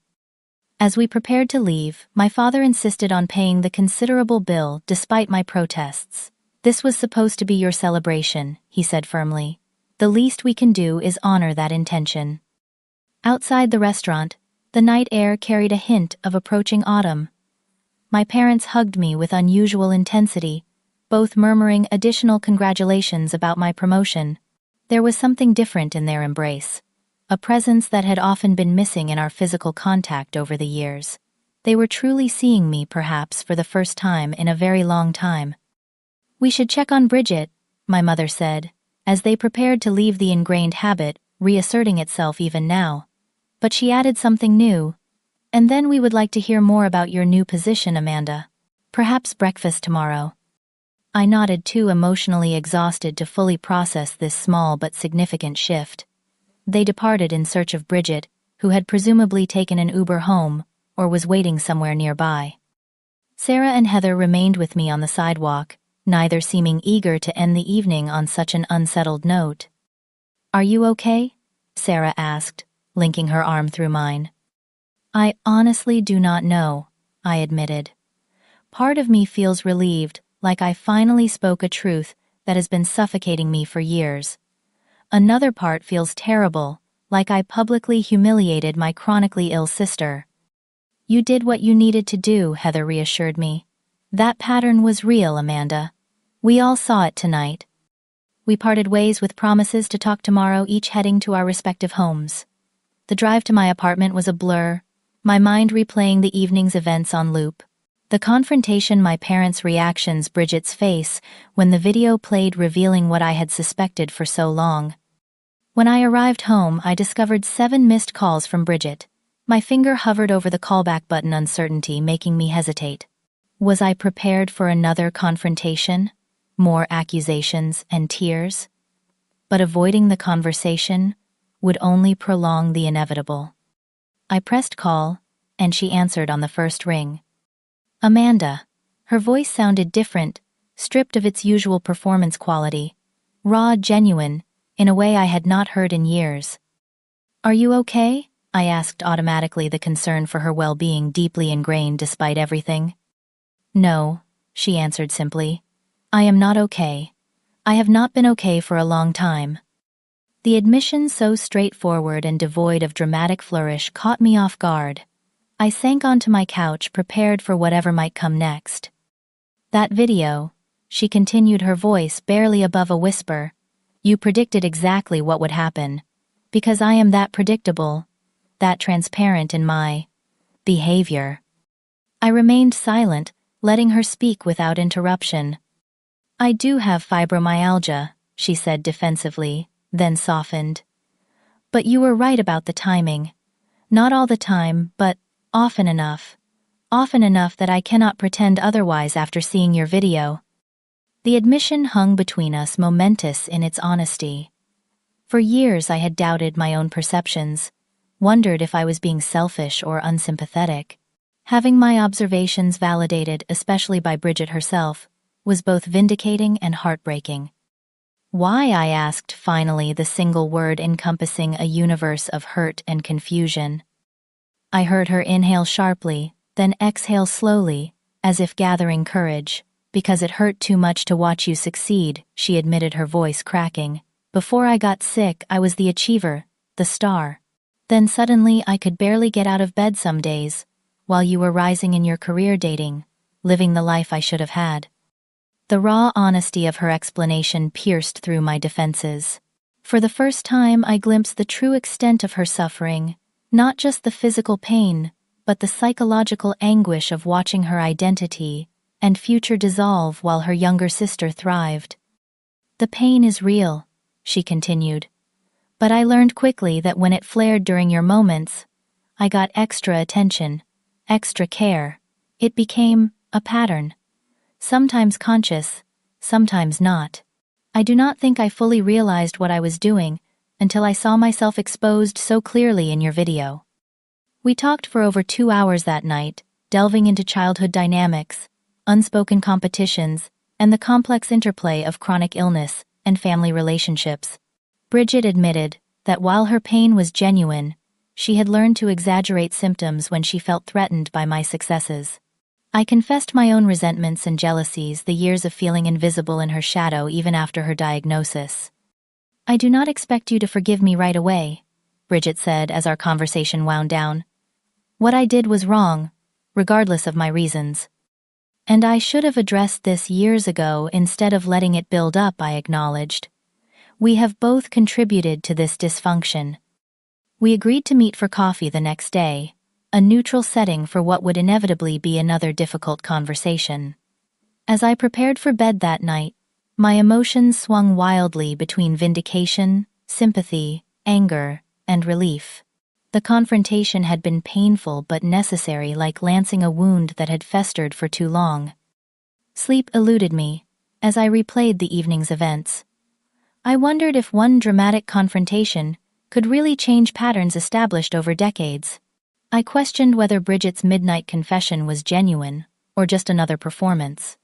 As we prepared to leave, my father insisted on paying the considerable bill despite my protests. "This was supposed to be your celebration," he said firmly. "The least we can do is honor that intention." Outside the restaurant, the night air carried a hint of approaching autumn. My parents hugged me with unusual intensity, both murmuring additional congratulations about my promotion. There was something different in their embrace, a presence that had often been missing in our physical contact over the years. They were truly seeing me, perhaps for the first time in a very long time. "We should check on Bridget," my mother said, as they prepared to leave, the ingrained habit reasserting itself even now. But she added something new. "And then we would like to hear more about your new position, Amanda. Perhaps breakfast tomorrow." I nodded, too emotionally exhausted to fully process this small but significant shift. They departed in search of Bridget, who had presumably taken an Uber home or was waiting somewhere nearby. Sarah and Heather remained with me on the sidewalk, neither seeming eager to end the evening on such an unsettled note. "Are you okay?" Sarah asked, linking her arm through mine. "I honestly do not know," I admitted. Part of me feels relieved, like I finally spoke a truth that has been suffocating me for years. Another part feels terrible, like I publicly humiliated my chronically ill sister. "You did what you needed to do," Heather reassured me. "That pattern was real, Amanda. We all saw it tonight." We parted ways with promises to talk tomorrow, each heading to our respective homes. The drive to my apartment was a blur, my mind replaying the evening's events on loop. The confrontation, my parents' reactions, Bridget's face when the video played, revealing what I had suspected for so long. When I arrived home, I discovered 7 missed calls from Bridget. My finger hovered over the callback button, uncertainty making me hesitate. Was I prepared for another confrontation? More accusations and tears? But avoiding the conversation would only prolong the inevitable. I pressed call, and she answered on the first ring. Amanda. Her voice sounded different, stripped of its usual performance quality. Raw, genuine, in a way I had not heard in years. "Are you okay?" I asked automatically, the concern for her well-being deeply ingrained despite everything. "No," she answered simply. "I am not okay. I have not been okay for a long time." The admission, so straightforward and devoid of dramatic flourish, caught me off guard. I sank onto my couch, prepared for whatever might come next. "That video," she continued, her voice barely above a whisper. "You predicted exactly what would happen. Because I am that predictable, that transparent in my behavior." I remained silent, letting her speak without interruption. "I do have fibromyalgia," she said defensively, then softened. "But you were right about the timing. Not all the time, but often enough. Often enough that I cannot pretend otherwise after seeing your video." The admission hung between us, momentous in its honesty. For years I had doubted my own perceptions, wondered if I was being selfish or unsympathetic. Having my observations validated, especially by Bridget herself, was both vindicating and heartbreaking. "Why?" I asked, finally, the single word encompassing a universe of hurt and confusion. I heard her inhale sharply, then exhale slowly, as if gathering courage. "Because it hurt too much to watch you succeed," she admitted, her voice cracking. "Before I got sick, I was the achiever, the star. Then suddenly I could barely get out of bed some days, while you were rising in your career, dating, living the life I should have had." The raw honesty of her explanation pierced through my defenses. For the first time, I glimpsed the true extent of her suffering, not just the physical pain, but the psychological anguish of watching her identity and future dissolve while her younger sister thrived. "The pain is real," she continued. "But I learned quickly that when it flared during your moments, I got extra attention, extra care. It became a pattern. Sometimes conscious, sometimes not. I do not think I fully realized what I was doing until I saw myself exposed so clearly in your video." We talked for over 2 hours that night, delving into childhood dynamics, unspoken competitions, and the complex interplay of chronic illness and family relationships. Bridget admitted that while her pain was genuine, she had learned to exaggerate symptoms when she felt threatened by my successes. I confessed my own resentments and jealousies, the years of feeling invisible in her shadow even after her diagnosis. "I do not expect you to forgive me right away," Bridget said as our conversation wound down. "What I did was wrong, regardless of my reasons. And I should have addressed this years ago instead of letting it build up," I acknowledged. "We have both contributed to this dysfunction." We agreed to meet for coffee the next day, a neutral setting for what would inevitably be another difficult conversation. As I prepared for bed that night, my emotions swung wildly between vindication, sympathy, anger, and relief. The confrontation had been painful but necessary, like lancing a wound that had festered for too long. Sleep eluded me as I replayed the evening's events. I wondered if one dramatic confrontation could really change patterns established over decades. I questioned whether Bridget's midnight confession was genuine or just another performance.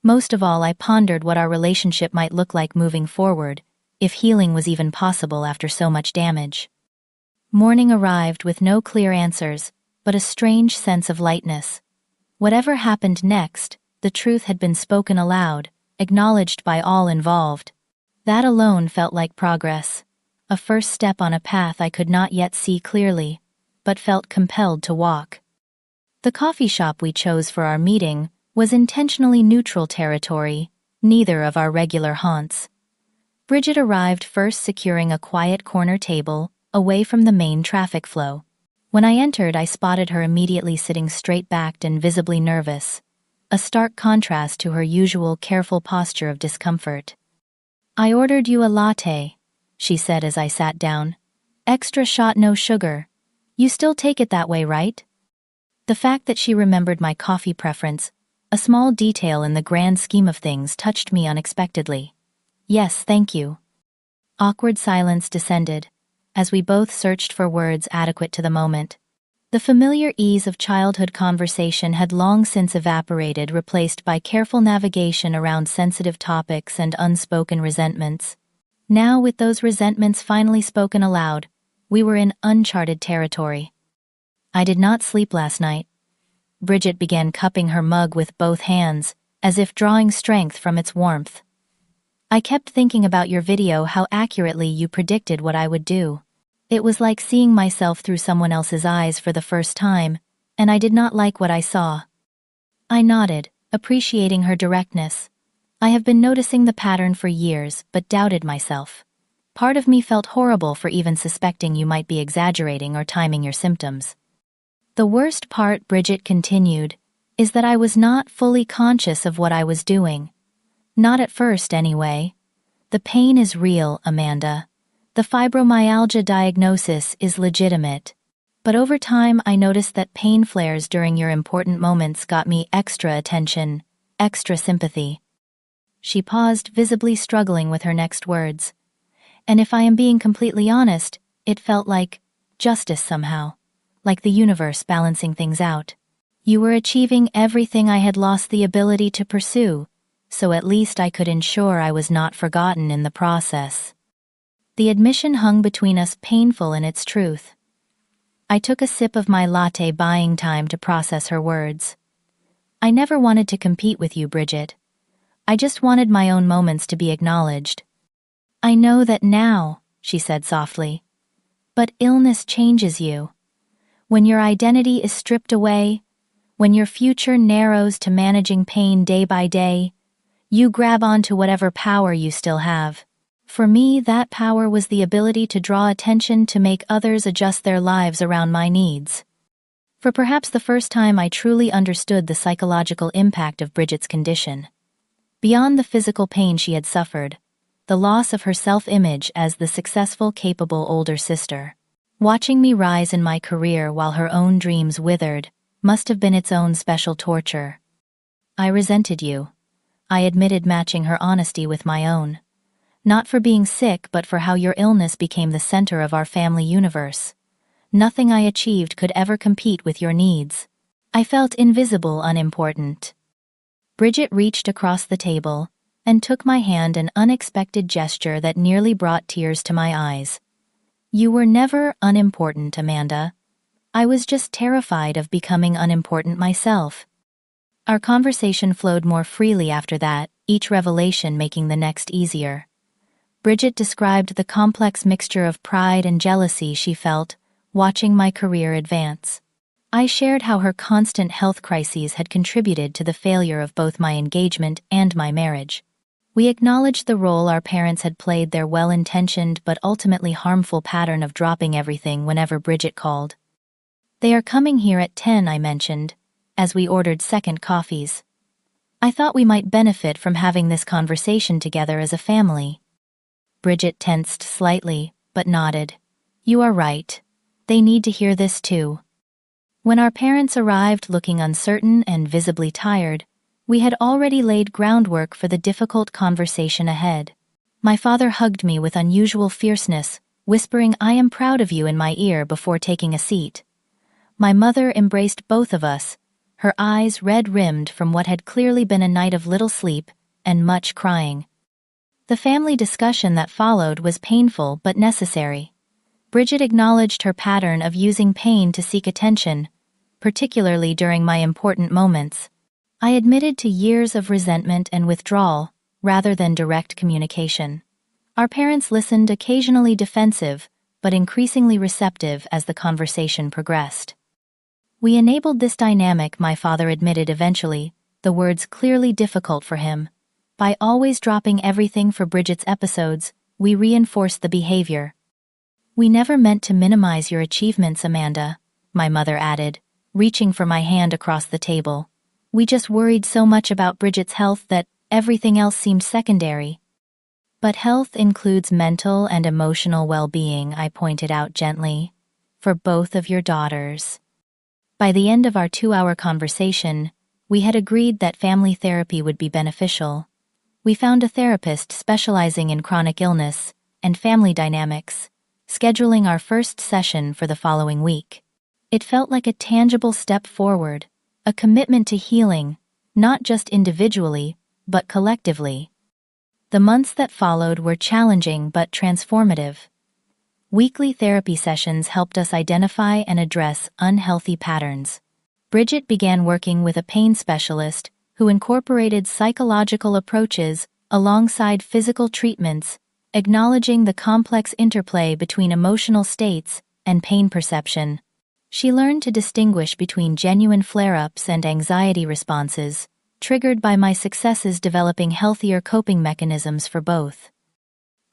Most of all, I pondered what our relationship might look like moving forward, if healing was even possible after so much damage. Morning arrived with no clear answers, but a strange sense of lightness. Whatever happened next, the truth had been spoken aloud, acknowledged by all involved. That alone felt like progress, a first step on a path I could not yet see clearly, but felt compelled to walk. The coffee shop we chose for our meeting was intentionally neutral territory, neither of our regular haunts. Bridget arrived first, securing a quiet corner table, away from the main traffic flow. When I entered, I spotted her immediately sitting straight-backed and visibly nervous, a stark contrast to her usual careful posture of discomfort. "I ordered you a latte," she said as I sat down. "Extra shot, no sugar. You still take it that way, right?" The fact that she remembered my coffee preference, a small detail in the grand scheme of things, touched me unexpectedly. "Yes, thank you." Awkward silence descended, as we both searched for words adequate to the moment. The familiar ease of childhood conversation had long since evaporated, replaced by careful navigation around sensitive topics and unspoken resentments. Now, with those resentments finally spoken aloud, we were in uncharted territory. "I did not sleep last night." Bridget began cupping her mug with both hands, as if drawing strength from its warmth. "I kept thinking about your video, how accurately you predicted what I would do. It was like seeing myself through someone else's eyes for the first time, and I did not like what I saw." I nodded, appreciating her directness. I have been noticing the pattern for years, but doubted myself. Part of me felt horrible for even suspecting you might be exaggerating or timing your symptoms. "The worst part," Bridget continued, "is that I was not fully conscious of what I was doing. Not at first, anyway. The pain is real, Amanda. The fibromyalgia diagnosis is legitimate. But over time, I noticed that pain flares during your important moments got me extra attention, extra sympathy." She paused, visibly struggling with her next words. "And if I am being completely honest, it felt like justice somehow, like the universe balancing things out. You were achieving everything I had lost the ability to pursue, so at least I could ensure I was not forgotten in the process." The admission hung between us, painful in its truth. I took a sip of my latte, buying time to process her words. "I never wanted to compete with you, Bridget. I just wanted my own moments to be acknowledged." "I know that now," she said softly. "But illness changes you. When your identity is stripped away, when your future narrows to managing pain day by day, you grab onto whatever power you still have. For me, that power was the ability to draw attention, to make others adjust their lives around my needs." For perhaps the first time, I truly understood the psychological impact of Bridget's condition. Beyond the physical pain she had suffered, the loss of her self-image as the successful, capable older sister. Watching me rise in my career while her own dreams withered must have been its own special torture. "I resented you," I admitted, matching her honesty with my own. "Not for being sick, but for how your illness became the center of our family universe. Nothing I achieved could ever compete with your needs." I felt invisible, unimportant. Bridget reached across the table and took my hand, an unexpected gesture that nearly brought tears to my eyes. You were never unimportant, Amanda. I was just terrified of becoming unimportant myself. Our conversation flowed more freely after that, each revelation making the next easier. Bridget described the complex mixture of pride and jealousy she felt watching my career advance. I shared how her constant health crises had contributed to the failure of both my engagement and my marriage. We acknowledged the role our parents had played, their well-intentioned but ultimately harmful pattern of dropping everything whenever Bridget called. They are coming here at 10, I mentioned, as we ordered second coffees. I thought we might benefit from having this conversation together as a family. Bridget tensed slightly, but nodded. You are right. They need to hear this too. When our parents arrived looking uncertain and visibly tired, we had already laid groundwork for the difficult conversation ahead. My father hugged me with unusual fierceness, whispering, "I am proud of you," in my ear before taking a seat. My mother embraced both of us, her eyes red-rimmed from what had clearly been a night of little sleep and much crying. The family discussion that followed was painful but necessary. Bridget acknowledged her pattern of using pain to seek attention, particularly during my important moments. I admitted to years of resentment and withdrawal, rather than direct communication. Our parents listened, occasionally defensive, but increasingly receptive as the conversation progressed. We enabled this dynamic, my father admitted eventually, the words clearly difficult for him. By always dropping everything for Bridget's episodes, we reinforced the behavior. We never meant to minimize your achievements, Amanda, my mother added, reaching for my hand across the table. We just worried so much about Bridget's health that everything else seemed secondary. But health includes mental and emotional well-being, I pointed out gently, for both of your daughters. By the end of our 2-hour conversation, we had agreed that family therapy would be beneficial. We found a therapist specializing in chronic illness and family dynamics, scheduling our first session for the following week. It felt like a tangible step forward, a commitment to healing, not just individually, but collectively. The months that followed were challenging but transformative. Weekly therapy sessions helped us identify and address unhealthy patterns. Bridget began working with a pain specialist who incorporated psychological approaches alongside physical treatments, acknowledging the complex interplay between emotional states and pain perception. She learned to distinguish between genuine flare-ups and anxiety responses, triggered by my successes, developing healthier coping mechanisms for both.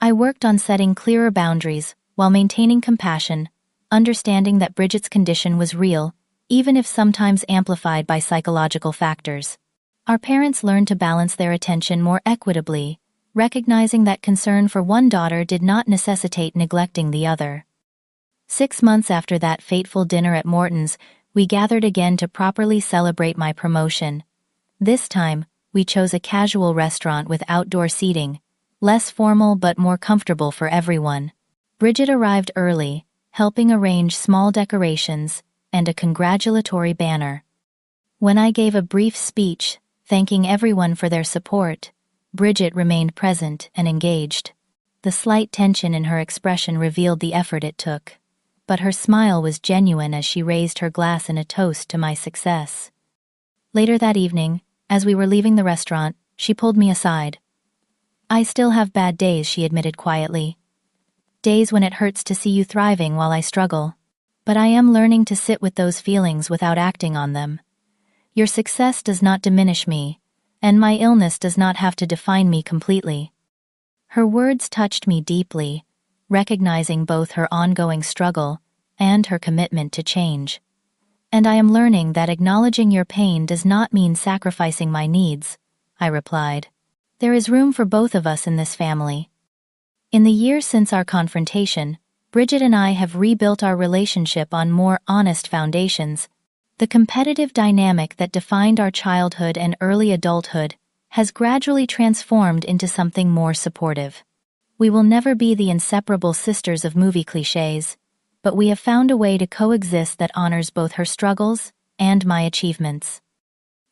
I worked on setting clearer boundaries while maintaining compassion, understanding that Bridget's condition was real, even if sometimes amplified by psychological factors. Our parents learned to balance their attention more equitably, recognizing that concern for one daughter did not necessitate neglecting the other. 6 months after that fateful dinner at Morton's, we gathered again to properly celebrate my promotion. This time, we chose a casual restaurant with outdoor seating, less formal but more comfortable for everyone. Bridget arrived early, helping arrange small decorations and a congratulatory banner. When I gave a brief speech, thanking everyone for their support, Bridget remained present and engaged. The slight tension in her expression revealed the effort it took, but her smile was genuine as she raised her glass in a toast to my success. Later that evening, as we were leaving the restaurant, she pulled me aside. "I still have bad days," she admitted quietly. "Days when it hurts to see you thriving while I struggle. But I am learning to sit with those feelings without acting on them. Your success does not diminish me, and my illness does not have to define me completely." Her words touched me deeply, recognizing both her ongoing struggle and her commitment to change. "And I am learning that acknowledging your pain does not mean sacrificing my needs," I replied. "There is room for both of us in this family." In the years since our confrontation, Bridget and I have rebuilt our relationship on more honest foundations. The competitive dynamic that defined our childhood and early adulthood has gradually transformed into something more supportive. We will never be the inseparable sisters of movie cliches, but we have found a way to coexist that honors both her struggles and my achievements.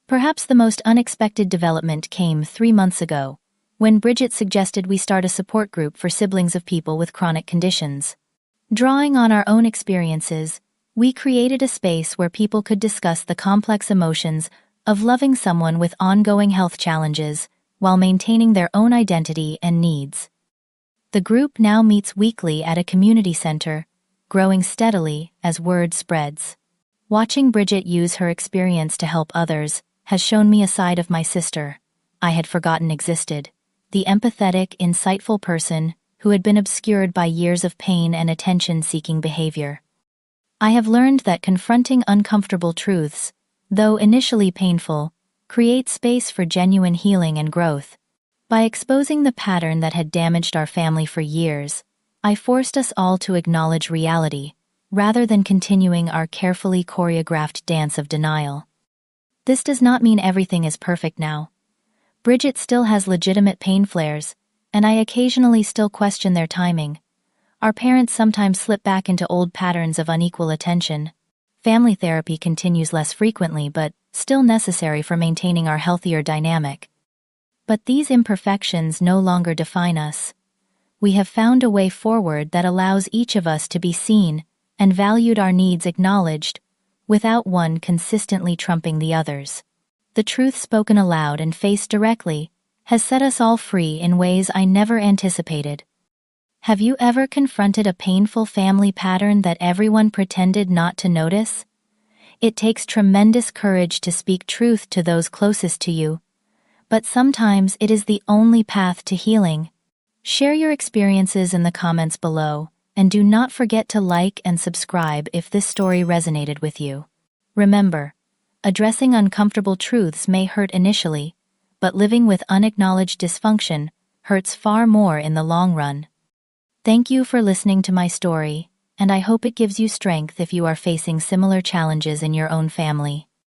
Perhaps the most unexpected development came 3 months ago, when Bridget suggested we start a support group for siblings of people with chronic conditions. Drawing on our own experiences, we created a space where people could discuss the complex emotions of loving someone with ongoing health challenges while maintaining their own identity and needs. The group now meets weekly at a community center, growing steadily as word spreads. Watching Bridget use her experience to help others has shown me a side of my sister I had forgotten existed, the empathetic, insightful person who had been obscured by years of pain and attention-seeking behavior. I have learned that confronting uncomfortable truths, though initially painful, creates space for genuine healing and growth. By exposing the pattern that had damaged our family for years, I forced us all to acknowledge reality, rather than continuing our carefully choreographed dance of denial. This does not mean everything is perfect now. Bridget still has legitimate pain flares, and I occasionally still question their timing. Our parents sometimes slip back into old patterns of unequal attention. Family therapy continues less frequently but still necessary for maintaining our healthier dynamic. But these imperfections no longer define us. We have found a way forward that allows each of us to be seen and valued, our needs acknowledged, without one consistently trumping the others. The truth spoken aloud and faced directly has set us all free in ways I never anticipated. Have you ever confronted a painful family pattern that everyone pretended not to notice? It takes tremendous courage to speak truth to those closest to you, but sometimes it is the only path to healing. Share your experiences in the comments below, and do not forget to like and subscribe if this story resonated with you. Remember, addressing uncomfortable truths may hurt initially, but living with unacknowledged dysfunction hurts far more in the long run. Thank you for listening to my story, and I hope it gives you strength if you are facing similar challenges in your own family.